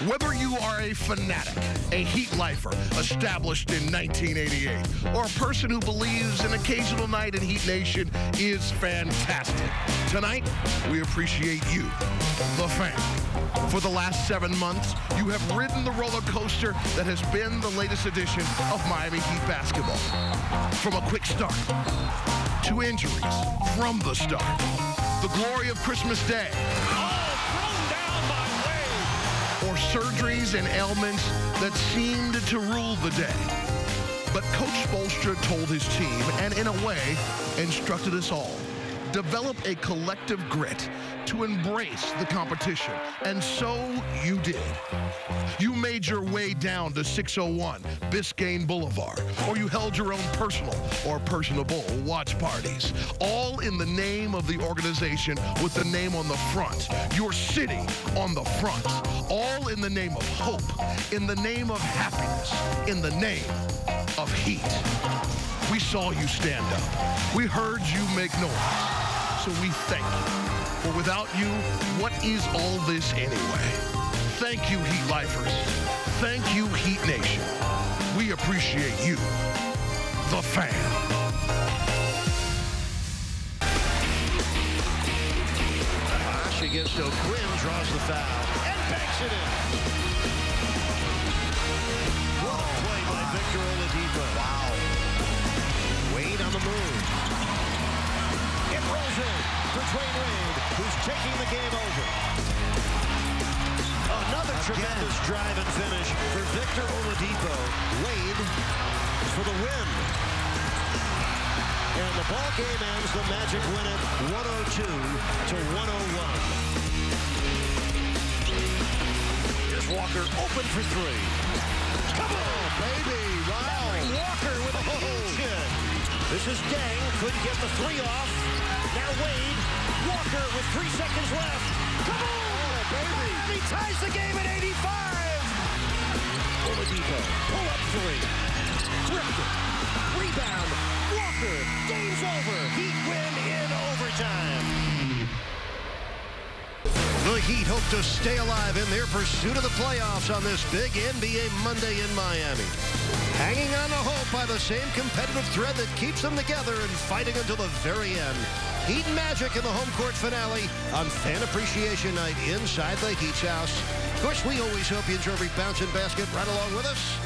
Whether you are a fanatic, a Heat lifer established in 1988, or a person who believes an occasional night in Heat Nation is fantastic, tonight we appreciate you, the fan. For the last 7 months, you have ridden the roller coaster that has been the latest edition of Miami Heat basketball. From a quick start to injuries from the start, the glory of Christmas Day, or surgeries and ailments that seemed to rule the day. But Coach Spoelstra told his team, and in a way, instructed us all, develop a collective grit to embrace the competition. And so you did. You made your way down to 601 Biscayne Boulevard, or you held your own personal or personable watch parties, all in the name of the organization with the name on the front, your city on the front, all in the name of hope, in the name of happiness, in the name of Heat. We saw you stand up. We heard you make noise. So we thank you. For without you, what is all this anyway? Thank you, Heat lifers. Thank you, Heat Nation. We appreciate you, the fan. Bosh against O'Quinn, draws the foul, and banks it in. What a play by Victor Oladipo. Wow. Wade on the move. It rolls in for Dwayne Wade, who's taking the game over. Another tremendous drive and finish for Victor Oladipo. Wade for the win. And the ball game ends. The Magic win it 102-101. Here's Walker open for three. Come on, baby. Wow. Walker with a huge hit. This is Deng. Couldn't get the three off. Now Wade. Walker with 3 seconds left. Come on. Oh, baby. He ties the game at 85. Oladipo. Pull up three. Ripped it. Rebound. Walker. Game's over. Heat win in overtime. The Heat hope to stay alive in their pursuit of the playoffs on this big NBA Monday in Miami. Hanging on to hope by the same competitive thread that keeps them together and fighting until the very end. Heat Magic in the home court finale on Fan Appreciation Night inside the Heat's house. Of course, we always hope you enjoy every bouncing basket right along with us.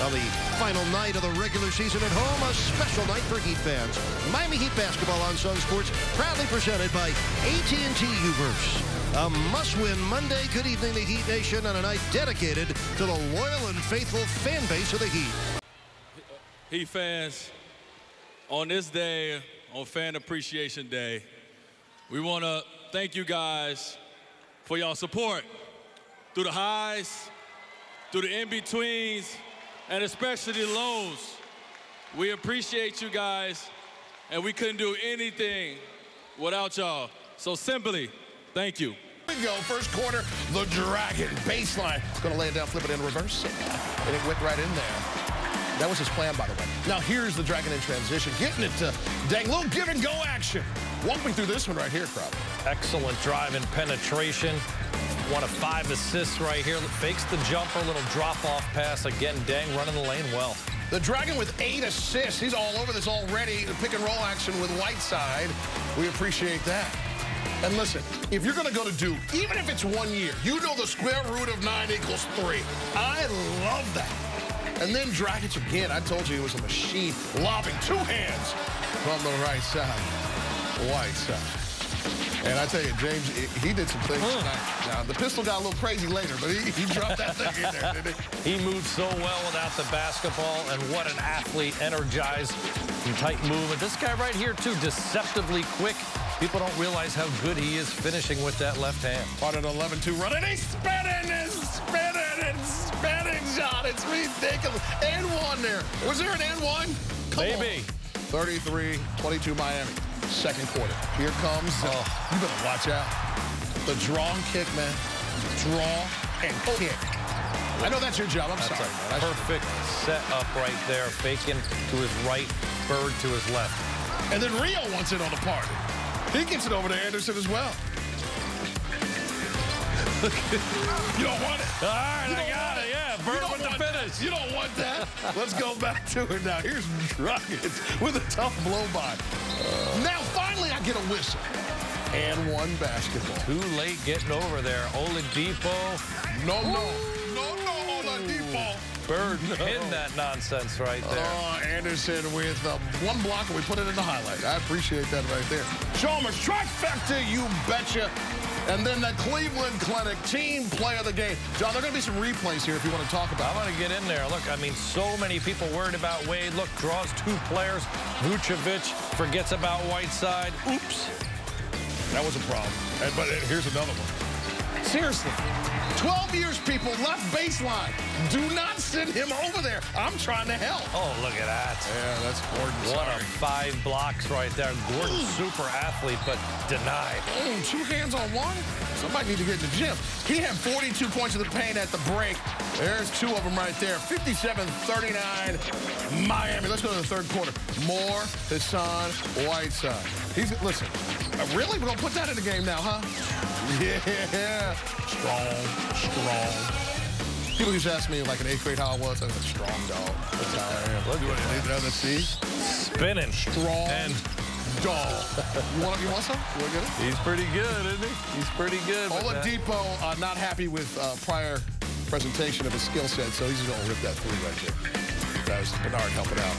On the final night of the regular season at home, a special night for Heat fans. Miami Heat basketball on Sunsports, proudly presented by AT&T Uverse. A must-win Monday. Good evening, the Heat Nation, on a night dedicated to the loyal and faithful fan base of the Heat. Heat fans, on this day, on Fan Appreciation Day, we want to thank you guys for y'all support through the highs, through the in-betweens, and especially the lows. We appreciate you guys, and we couldn't do anything without y'all. So simply, thank you. Here we go, first quarter, the Dragon baseline. Gonna lay it down, flip it in reverse, and it went right in there. That was his plan, by the way. Now here's the Dragon in transition, getting it to Deng. Little give and go action. Walk me through this one right here, Crowd. Excellent drive and penetration. 1 of 5 assists right here. Fakes the jumper, little drop-off pass. Again, Deng running the lane well. The Dragon with 8 assists. He's all over this already. The pick and roll action with Whiteside. We appreciate that. And listen, if you're going to go to Duke, even if it's 1 year, you know the square root of 9 equals 3. I love that. And then Dragic again. I told you he was a machine, lobbing 2 hands from the right side, Whiteside. And I tell you, James, he did some things tonight. Now, the pistol got a little crazy later, but he dropped that thing in there, didn't he? He moved so well without the basketball, and what an athlete, energized and tight movement. This guy right here, too, deceptively quick. People don't realize how good he is finishing with that left hand. On an 11-2 run, and he's spinning and spinning and spinning shot. It's ridiculous. And one there. Was there an and one? Maybe. 33-22 Miami. Second quarter. Here comes. You better watch out. The draw and kick, man. Draw and kick. I know that's your job. I'm sorry. A perfect setup right there. Faking to his right, Bird to his left. And then Rio wants it on the party. He gets it over to Anderson as well. You don't want it? All right, I got it. Yeah, Bird with the finish. You don't want that? Let's go back to it now. Here's Dragons with a tough blow-by. Now, finally, I get a whistle. And one basketball. Too late getting over there. Oladipo. No, Oladipo. Bird hitting that nonsense right there. Anderson with one block, and we put it in the highlight. I appreciate that right there. Chalmers, trifecta, you betcha. And then the Cleveland Clinic Team Play of the Game. John, there are going to be some replays here if you want to talk about it. I want to get in there. Look, I mean, so many people worried about Wade. Look, draws 2 players. Vucevic forgets about Whiteside. Oops. That was a problem. But here's another one. Seriously. 12 years, people, left baseline. Do not send him over there. I'm trying to help. Oh, look at that. Yeah, that's Gordon. What a 5 blocks right there. Gordon, super athlete, but denied. 2 hands on one? Somebody need to get in the gym. He had 42 points of the paint at the break. There's 2 of them right there. 57-39, Miami. Let's go to the third quarter. More Hassan Whiteside. Listen, really? We're going to put that in the game now, huh? Yeah. Strong. People used to ask me, like in 8th grade, how I was. I was a strong dog. That's how I am. Look at that. See? Spinning. Strong and dog. You want some? You want to get it? He's pretty good, isn't he? He's pretty good. Oladipo not happy with prior presentation of his skill set, so he's just going to rip that 3 right there. That was Bernard helping out.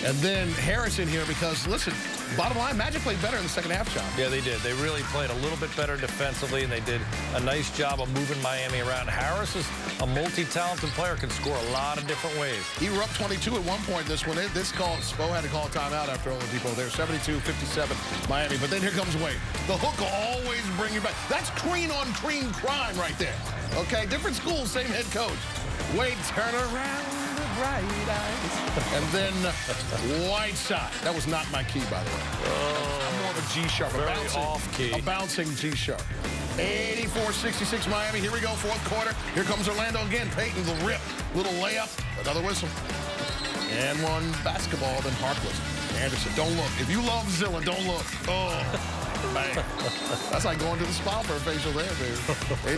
And then Harris in here because, listen, bottom line, Magic played better in the second half, John. Yeah, they did. They really played a little bit better defensively, and they did a nice job of moving Miami around. Harris is a multi-talented player, can score a lot of different ways. He were up 22 at one point this one. Spo had to call a timeout after Oladipo there. 72-57 Miami. But then here comes Wade. The hook will always bring you back. That's cream-on-cream crime right there. Okay, different schools, same head coach. Wade, turn around. Bright eyes. And then Whiteside. That was not my key, by the way. I'm more of a G-sharp. Off-key. A bouncing G-sharp. 84-66 Miami. Here we go, fourth quarter. Here comes Orlando again. Payton, the rip. Little layup. Another whistle. And one basketball, then Harkless. Anderson, don't look. If you love Zilla, don't look. Oh, man. That's like going to the spa for a facial there, baby.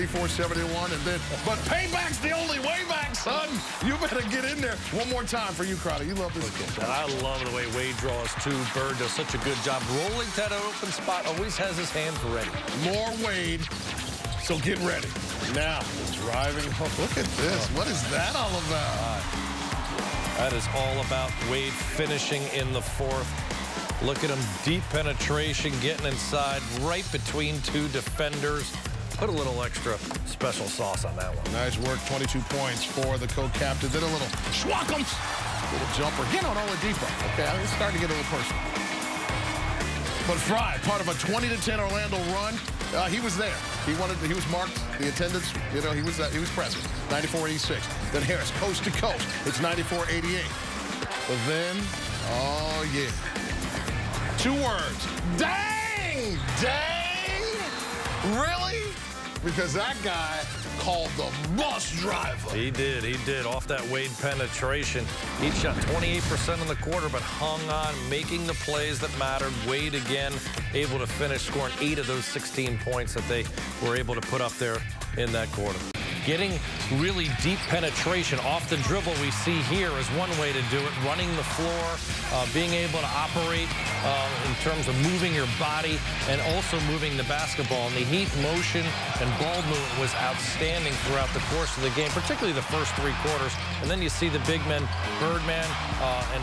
84-71, and then, but payback's the only way back, son. You better get in there. One more time for you, Crowder. You love this kid. And I love the way Wade draws, too. Bird does such a good job. Rolling to that open spot, always has his hands ready. More Wade, so get ready. Now, driving home. Look at this. What is that all about? That is all about Wade finishing in the 4th. Look at him, deep penetration, getting inside, right between 2 defenders. Put a little extra special sauce on that one. Nice work, 22 points for the co-captain. Then a little schwackums, little jumper. Get on Oladipo. Okay, it's starting to get a little personal. But Fry, part of a 20-10 Orlando run, he was there. He was marked. The attendance, you know, he was present. 94-86. Then Harris, coast to coast. It's 94-88. But then, oh yeah, 2 words. Dang! Really? Because that guy called the bus driver. He did. Off that Wade penetration. He shot 28% in the quarter, but hung on, making the plays that mattered. Wade again able to finish, scoring 8 of those 16 points that they were able to put up there in that quarter. Getting really deep penetration off the dribble we see here is one way to do it. Running the floor, being able to operate in terms of moving your body and also moving the basketball. And the Heat motion and ball movement was outstanding throughout the course of the game, particularly the first 3 quarters. And then you see the big men, Birdman and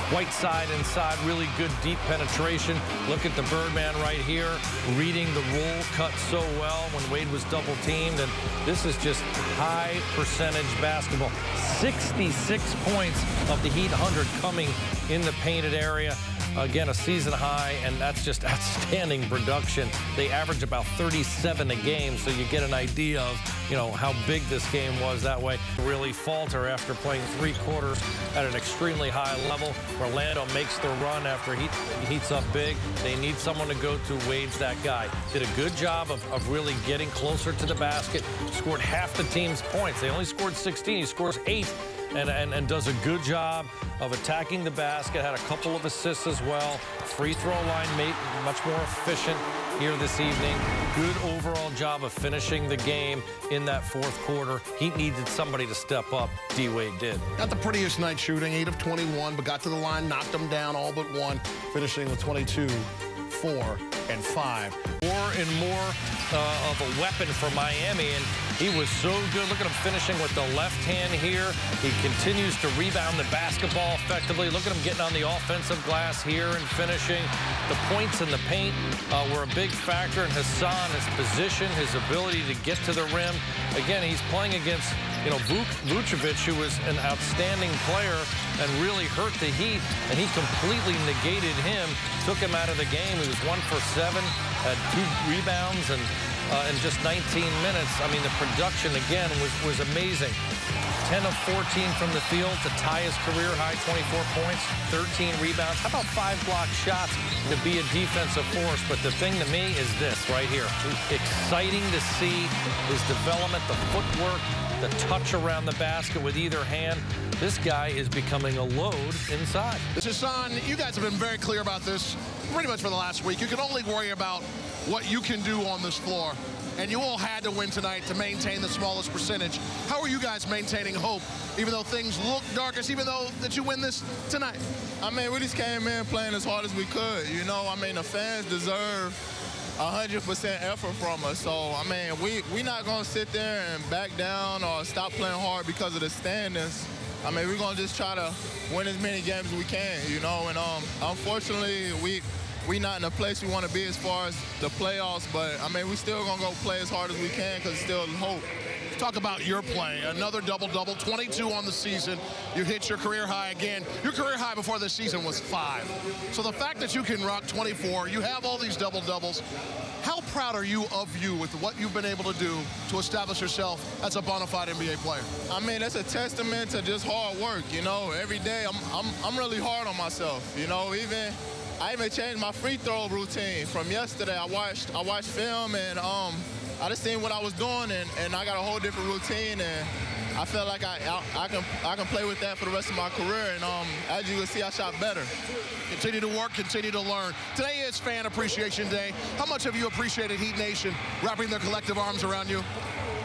Whiteside inside, really good deep penetration. Look at the Birdman right here, reading the roll cut so well when Wade was double teamed. And this is just high percentage basketball. 66 points of the Heat 100 coming in the painted area. Again, a season high, and that's just outstanding production. They average about 37 a game, so you get an idea of, you know, how big this game was that way. Really falter after playing 3 quarters at an extremely high level. Orlando makes the run after he heats up big. They need someone to go to. Wade's that guy. Did a good job of really getting closer to the basket. Scored half the team's points. They only scored 16. He scores 8. And does a good job of attacking the basket. Had a couple of assists as well. Free throw line made much more efficient. here this evening. Good overall job of finishing the game in that fourth quarter. He needed somebody to step up. D-Wade did. Not the prettiest night shooting, 8 of 21, but got to the line, knocked them down all but one, finishing with 22, 4, and 5. More and more of a weapon for Miami, and he was so good. Look at him finishing with the left hand here. He continues to rebound the basketball effectively. Look at him getting on the offensive glass here and finishing. The points in the paint were a big factor, and Hassan, his position, his ability to get to the rim. Again, he's playing against, you know, Vucevic, who was an outstanding player and really hurt the Heat, and he completely negated him, took him out of the game. He was 1 for 7, had 2 rebounds, and in just 19 minutes, I mean, the production, again, was amazing. 10 of 14 from the field to tie his career high, 24 points, 13 rebounds. How about 5 block shots to be a defensive force? But the thing to me is this right here. Exciting to see his development, the footwork, the touch around the basket with either hand. This guy is becoming a load inside. Hassan, you guys have been very clear about this pretty much for the last week. You can only worry about what you can do on this floor. And you all had to win tonight to maintain the smallest percentage. How are you guys maintaining hope, even though things look darkest, even though that you win this tonight? I mean, we just came in playing as hard as we could. You know, I mean, the fans deserve 100% effort from us. So, I mean, we not going to sit there and back down or stop playing hard because of the standings. I mean, we're going to just try to win as many games as we can, you know. And unfortunately, we not in a place we want to be as far as the playoffs, but, I mean, we still going to go play as hard as we can because still hope. Talk about your play. Another double-double, 22 on the season. You hit your career high again. Your career high before this season was 5. So the fact that you can rock 24, you have all these double-doubles. How proud are you of you with what you've been able to do to establish yourself as a bona fide NBA player? I mean, it's a testament to just hard work, you know. Every day I'm really hard on myself, you know. I even changed my free throw routine from yesterday. I watched film, and I just seen what I was doing, and I got a whole different routine, and I felt like I can play with that for the rest of my career. And as you can see, I shot better. Continue to work, continue to learn. Today is Fan Appreciation Day. How much have you appreciated Heat Nation wrapping their collective arms around you?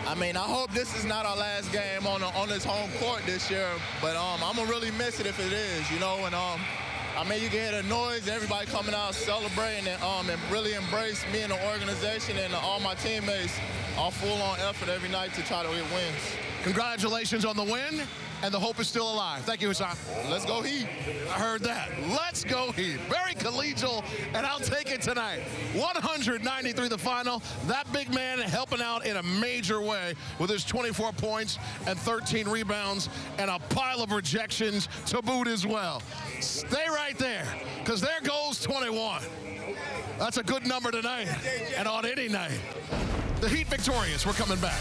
I mean, I hope this is not our last game on this home court this year, but I'm gonna really miss it if it is, you know. And I mean, you can hear the noise, everybody coming out celebrating, and really embrace me and the organization and all my teammates, all full-on effort every night to try to get wins. Congratulations on the win, and the hope is still alive. Thank you, Hassan. Let's go Heat. I heard that. Let's go Heat. Very collegial, and I'll take it tonight. 193 the final. That big man helping out in a major way with his 24 points and 13 rebounds and a pile of rejections to boot as well. Stay right there, because there goes 21. That's a good number tonight and on any night. The Heat victorious. We're coming back.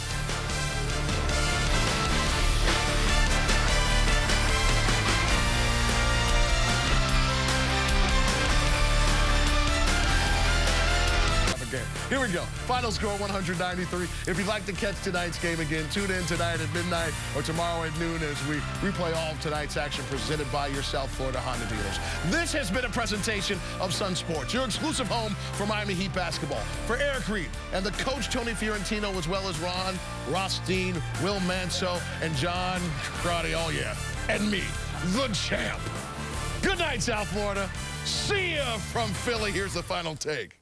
Here we go. Final score 193. If you'd like to catch tonight's game again, tune in tonight at midnight or tomorrow at noon as we replay all of tonight's action presented by your South Florida Honda dealers. This has been a presentation of Sunsports, your exclusive home for Miami Heat basketball. For Eric Reed and the coach Tony Fiorentino, as well as Ron Rothstein, Will Manso, and John Crotty, oh yeah, and me, the champ. Good night, South Florida. See ya from Philly. Here's the final take.